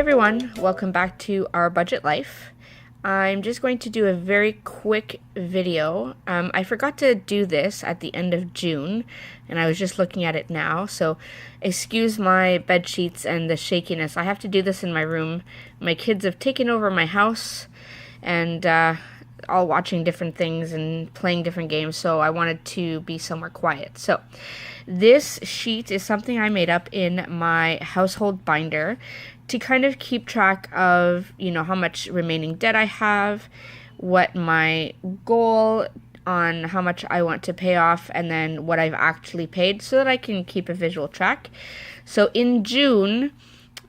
everyone, welcome back to Our Budget Life. I'm just going to do a very quick video. I forgot to do this at the end of June, and I was just looking at it now, so excuse my bed sheets and the shakiness. I have to do this in my room. My kids have taken over my house, and all watching different things and playing different games, so I wanted to be somewhere quiet. So this sheet is something I made up in my household binder to kind of keep track of, how much remaining debt I have, what my goal on how much I want to pay off, and then what I've actually paid so that I can keep a visual track. So in June,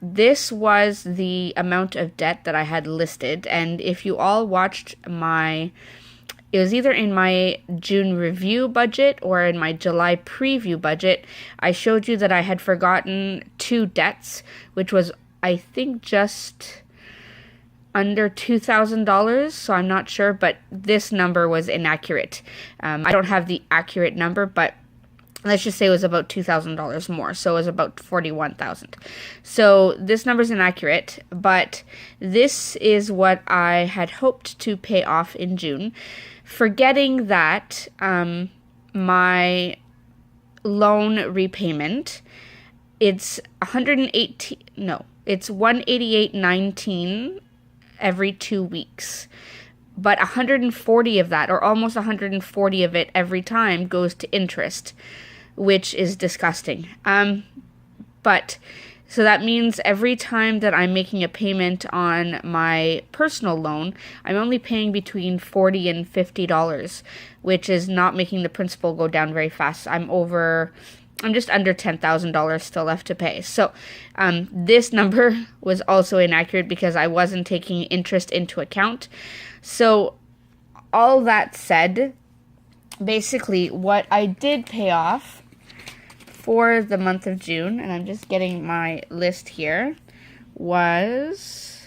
this was the amount of debt that I had listed, and if you all watched it was either in my June review budget or in my July preview budget, I showed you that I had forgotten two debts, which was, I think, just under $2,000, so I'm not sure, but this number was inaccurate. I don't have the accurate number, but let's just say it was about $2,000 more, so it was about $41,000. So this number's inaccurate, but this is what I had hoped to pay off in June, forgetting that my loan repayment, it's $188.19 every 2 weeks. But 140 of that, or almost 140 of it every time, goes to interest, which is disgusting. So that means every time that I'm making a payment on my personal loan, I'm only paying between $40 and $50, which is not making the principal go down very fast. I'm just under $10,000 still left to pay. So this number was also inaccurate because I wasn't taking interest into account. So all that said, basically what I did pay off for the month of June, and I'm just getting my list here, was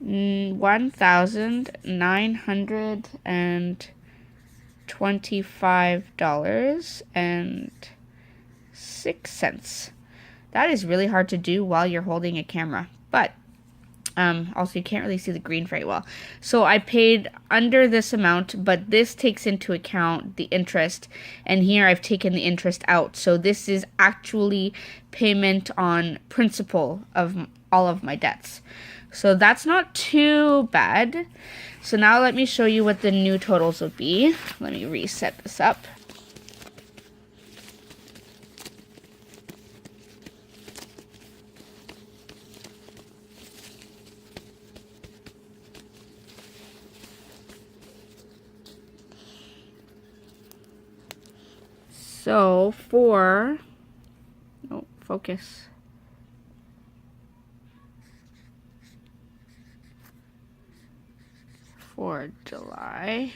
$1,925.06. That is really hard to do while you're holding a camera, but also you can't really see the green very well. So I paid under this amount, but this takes into account the interest, and here I've taken the interest out. So this is actually payment on principal of all of my debts. So that's not too bad. So now let me show you what the new totals will be. Let me reset this up. So for July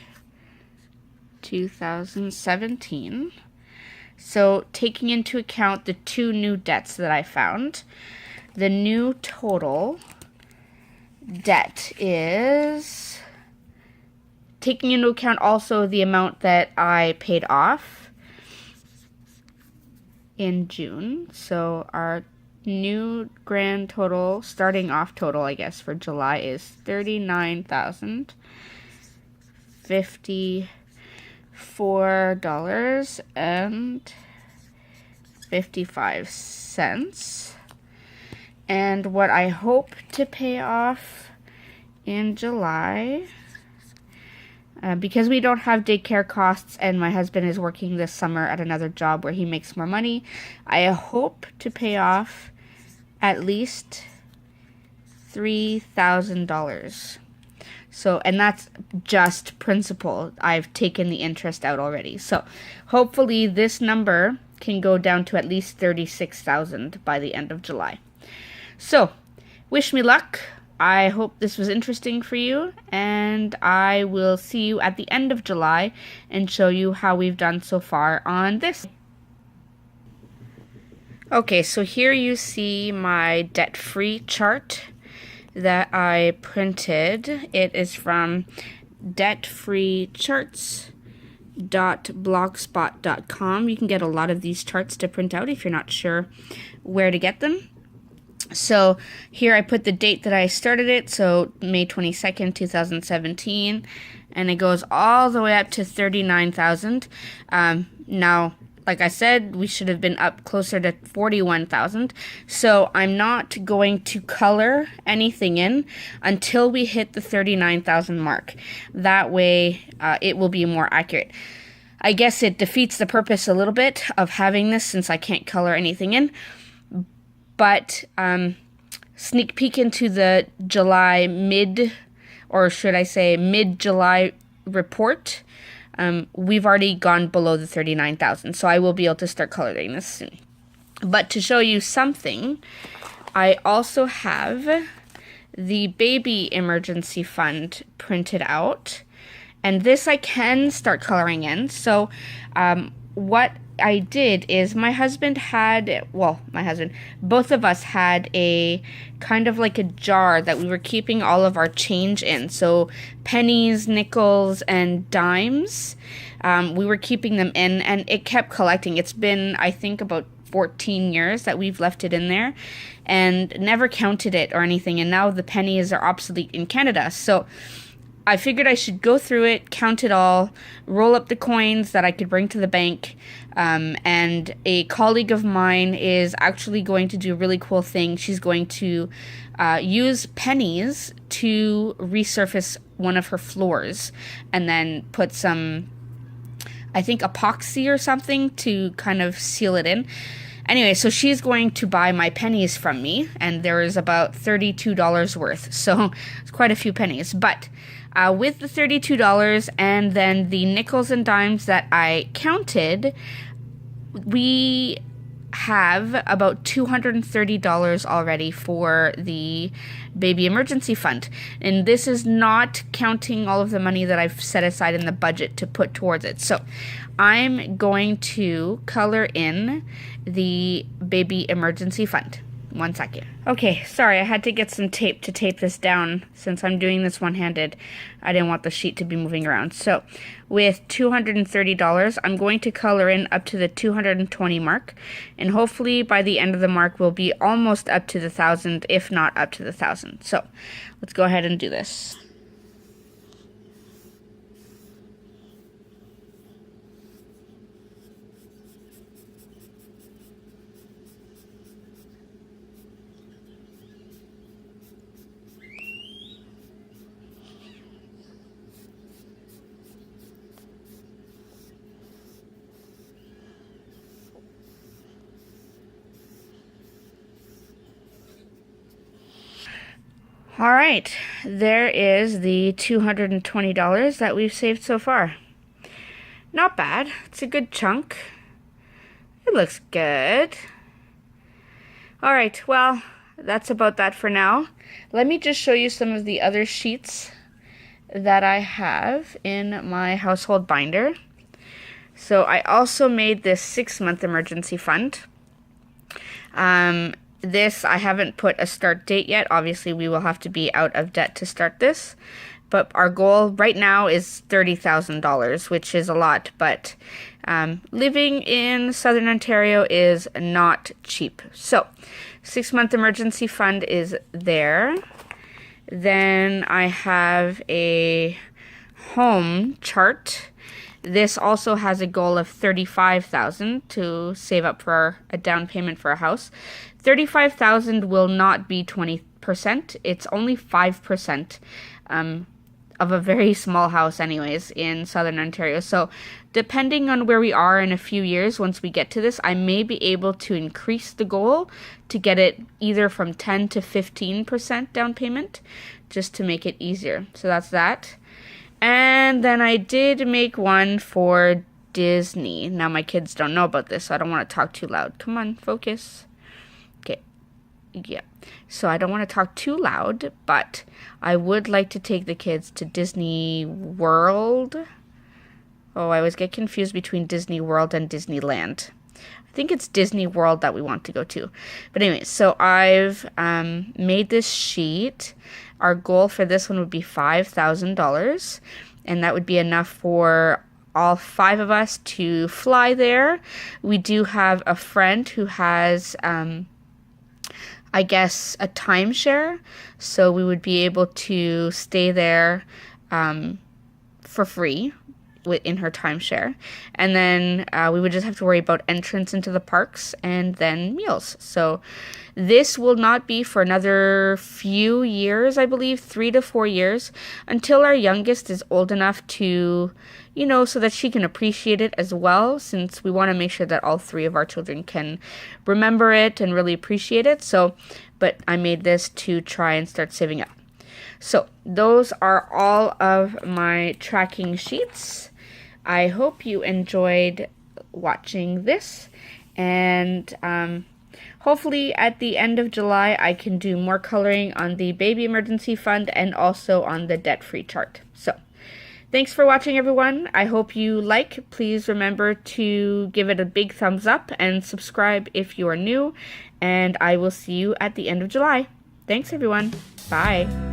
2017, so taking into account the two new debts that I found, the new total debt is, taking into account also the amount that I paid off in June. So our new grand total, starting off total, I guess, for July is $39,054.55. And what I hope to pay off in July, because we don't have daycare costs and my husband is working this summer at another job where he makes more money, I hope to pay off at least $3,000. So, and that's just principal. I've taken the interest out already. So hopefully this number can go down to at least $36,000 by the end of July. So wish me luck. I hope this was interesting for you, and I will see you at the end of July and show you how we've done so far on this. Okay, so here you see my debt-free chart that I printed. It is from debtfreecharts.blogspot.com. You can get a lot of these charts to print out if you're not sure where to get them. So here I put the date that I started it, so May 22nd, 2017, and it goes all the way up to 39,000. Now, like I said, we should have been up closer to 41,000. So I'm not going to color anything in until we hit the 39,000 mark. That way, it will be more accurate. I guess it defeats the purpose a little bit of having this since I can't color anything in. But sneak peek into the July mid-July report. We've already gone below the 39,000, so I will be able to start coloring this soon. But to show you something, I also have the baby emergency fund printed out, and this I can start coloring in. So what I did is both of us had a kind of like a jar that we were keeping all of our change in. So pennies, nickels, and dimes, we were keeping them in, and it kept collecting. It's been, I think, about 14 years that we've left it in there and never counted it or anything. And now the pennies are obsolete in Canada. So I figured I should go through it, count it all, roll up the coins that I could bring to the bank. And a colleague of mine is actually going to do a really cool thing. She's going to use pennies to resurface one of her floors and then put some, I think, epoxy or something to kind of seal it in. Anyway, so she's going to buy my pennies from me, and there is about $32 worth. So it's quite a few pennies. But with the $32 and then the nickels and dimes that I counted, we have about $230 already for the baby emergency fund. And this is not counting all of the money that I've set aside in the budget to put towards it. So I'm going to color in the baby emergency fund. 1 second. Okay, sorry, I had to get some tape to tape this down since I'm doing this one-handed. I didn't want the sheet to be moving around. So with $230, I'm going to color in up to the 220 mark, and hopefully by the end of the mark we'll be almost up to the 1,000, if not up to the 1,000. So let's go ahead and do this. All right, there is the $220 that we've saved so far. Not bad. It's a good chunk. It looks good. All right, well, that's about that for now. Let me just show you some of the other sheets that I have in my household binder. So I also made this 6-month emergency fund. This, I haven't put a start date yet. Obviously, we will have to be out of debt to start this. But our goal right now is $30,000, which is a lot. But living in Southern Ontario is not cheap. So, 6-month emergency fund is there. Then I have a home chart. This also has a goal of $35,000 to save up for a down payment for a house. $35,000 will not be 20%. It's only 5% of a very small house anyways in Southern Ontario. So depending on where we are in a few years, once we get to this, I may be able to increase the goal to get it either from 10 to 15% down payment, just to make it easier. So that's that. And then I did make one for Disney. Now my kids don't know about this, so I don't want to talk too loud. Come on, focus. Okay. Yeah. So I don't want to talk too loud, but I would like to take the kids to Disney World. Oh, I always get confused between Disney World and Disneyland. I think it's Disney World that we want to go to. But anyway, so I've made this sheet. Our goal for this one would be $5,000, and that would be enough for all 5 of us to fly there. We do have a friend who has I guess, a timeshare. So we would be able to stay there for free in her timeshare. And then we would just have to worry about entrance into the parks and then meals. So this will not be for another few years, I believe, 3 to 4 years, until our youngest is old enough to, so that she can appreciate it as well, since we want to make sure that all 3 of our children can remember it and really appreciate it. So, but I made this to try and start saving up. So those are all of my tracking sheets. I hope you enjoyed watching this, and hopefully at the end of July I can do more coloring on the baby emergency fund and also on the debt-free chart. So thanks for watching, everyone. I hope you like. Please remember to give it a big thumbs up and subscribe if you are new, and I will see you at the end of July. Thanks, everyone. Bye.